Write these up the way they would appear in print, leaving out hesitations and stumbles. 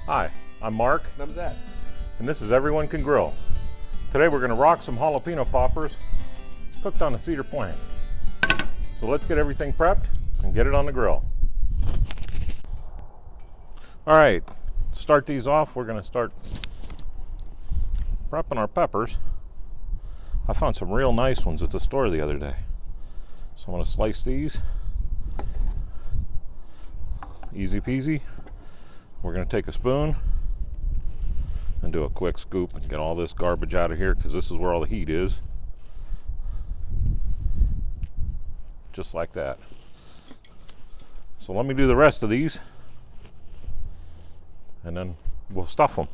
Hi, I'm Mark. And I'm Zach. And this is Everyone Can Grill. Today we're going to rock some jalapeno poppers cooked on a cedar plank. So let's get everything prepped and get it on the grill. All right, to start these off, we're going to start prepping our peppers. I found some real nice ones at the store the other day. So I'm going to slice these. Easy peasy. We're going to take a spoon and do a quick scoop and get all this garbage out of here, because this is where all the heat is. Just like that. So let me do the rest of these and then we'll stuff them.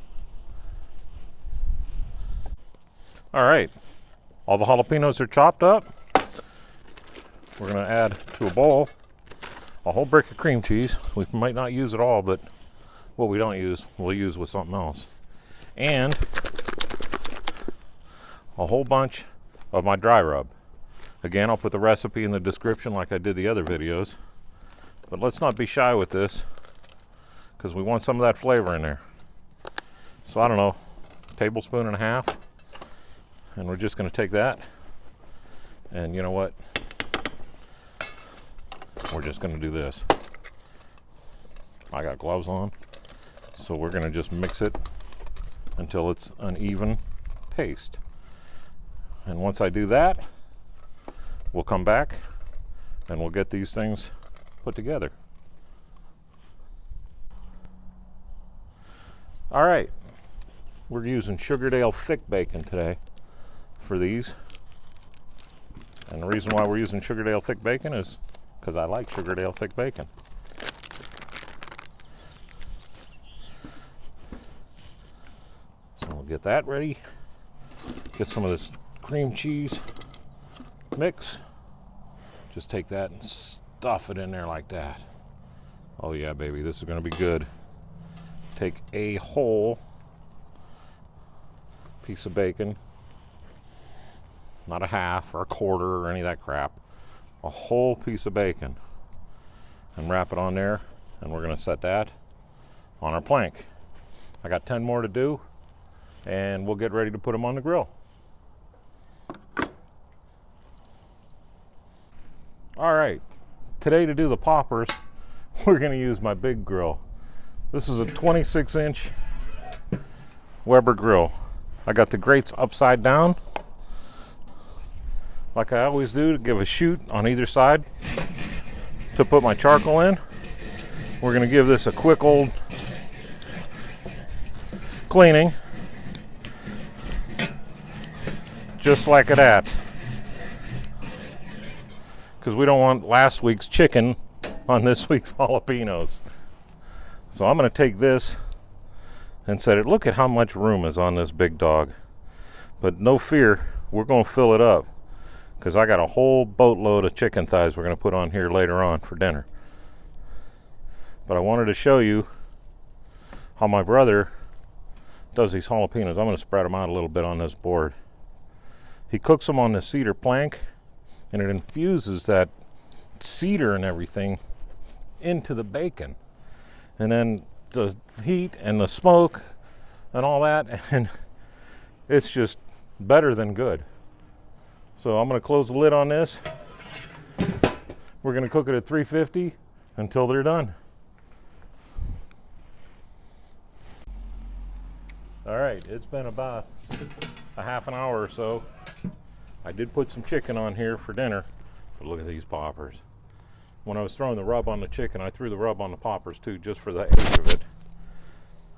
All right, all the jalapenos are chopped up. We're going to add to a bowl a whole brick of cream cheese. We might not use it all, but what we don't use, we'll use with something else. And a whole bunch of my dry rub. Again, I'll put the recipe in the description like I did the other videos. But let's not be shy with this, because we want some of that flavor in there. So I don't know, tablespoon and a half. And we're just going to take that. And you know what? We're just going to do this. I got gloves on. So we're going to just mix it until it's an even paste. And once I do that, we'll come back and we'll get these things put together. All right, we're using Sugardale thick bacon today for these. And the reason why we're using Sugardale thick bacon is because I like Sugardale thick bacon. Get that ready. Get some of this cream cheese mix. Just take that and stuff it in there like that. Oh yeah, baby, this is going to be good. Take a whole piece of bacon, not a half or a quarter or any of that crap. A whole piece of bacon, and wrap it on there, and we're going to set that on our plank. I got 10 more to do, and we'll get ready to put them on the grill. All right, today to do the poppers, we're going to use my big grill. This is a 26-inch Weber grill. I got the grates upside down, like I always do, to give a chute on either side to put my charcoal in. We're going to give this a quick old cleaning. Just like that, because we don't want last week's chicken on this week's jalapenos. So I'm going to take this and set it. Look at how much room is on this big dog. But no fear, we're going to fill it up, because I got a whole boatload of chicken thighs we're going to put on here later on for dinner. But I wanted to show you how my brother does these jalapenos. I'm going to spread them out a little bit on this board. He cooks them on the cedar plank, and it infuses that cedar and everything into the bacon. And then the heat and the smoke and all that, and it's just better than good. So I'm going to close the lid on this. We're going to cook it at 350 until they're done. All right, it's been about a half an hour or so. I did put some chicken on here for dinner, but look at these poppers. When I was throwing the rub on the chicken, I threw the rub on the poppers too, just for the edge of it.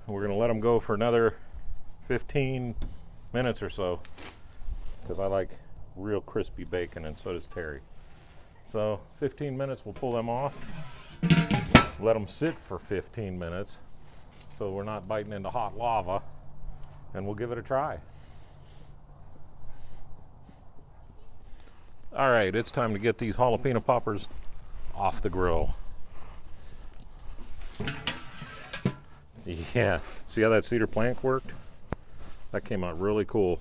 We're going to let them go for another 15 minutes or so, because I like real crispy bacon, and so does Terry. So 15 minutes, we'll pull them off. Let them sit for 15 minutes so we're not biting into hot lava, and we'll give it a try. All right, it's time to get these jalapeno poppers off the grill. Yeah, see how that cedar plank worked? That came out really cool.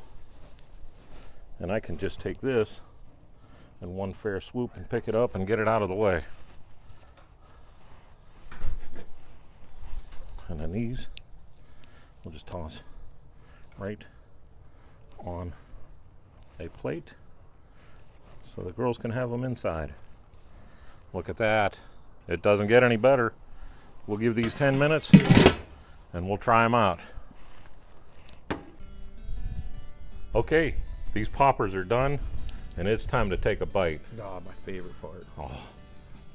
And I can just take this in one fair swoop and pick it up and get it out of the way. And then these We'll just toss right on a plate so the girls can have them inside. Look at that. It doesn't get any better. We'll give these 10 minutes and we'll try them out. Okay, these poppers are done and it's time to take a bite. Oh, my favorite part. Oh,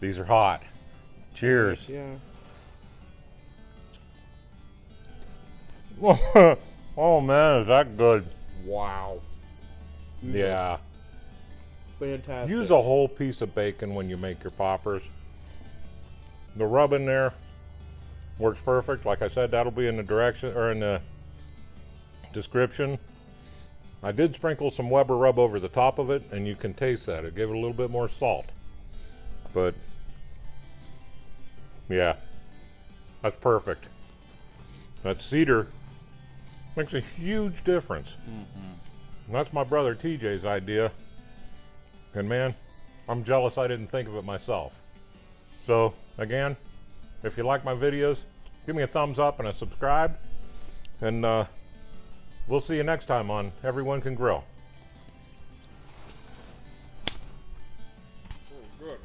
these are hot. Cheers. Yeah. Oh man, is that good? Wow. Yeah. Fantastic. Use a whole piece of bacon when you make your poppers. The rub in there works perfect. Like I said, that'll be in the direction or in the description. I did sprinkle some Weber rub over the top of it, and you can taste that. It gave it a little bit more salt. But yeah, that's perfect. That Cedar makes a huge difference. And that's my brother TJ's idea. And man, I'm jealous I didn't think of it myself. So again, if you like my videos, give me a thumbs up and a subscribe. And we'll see you next time on Everyone Can Grill. Oh, good.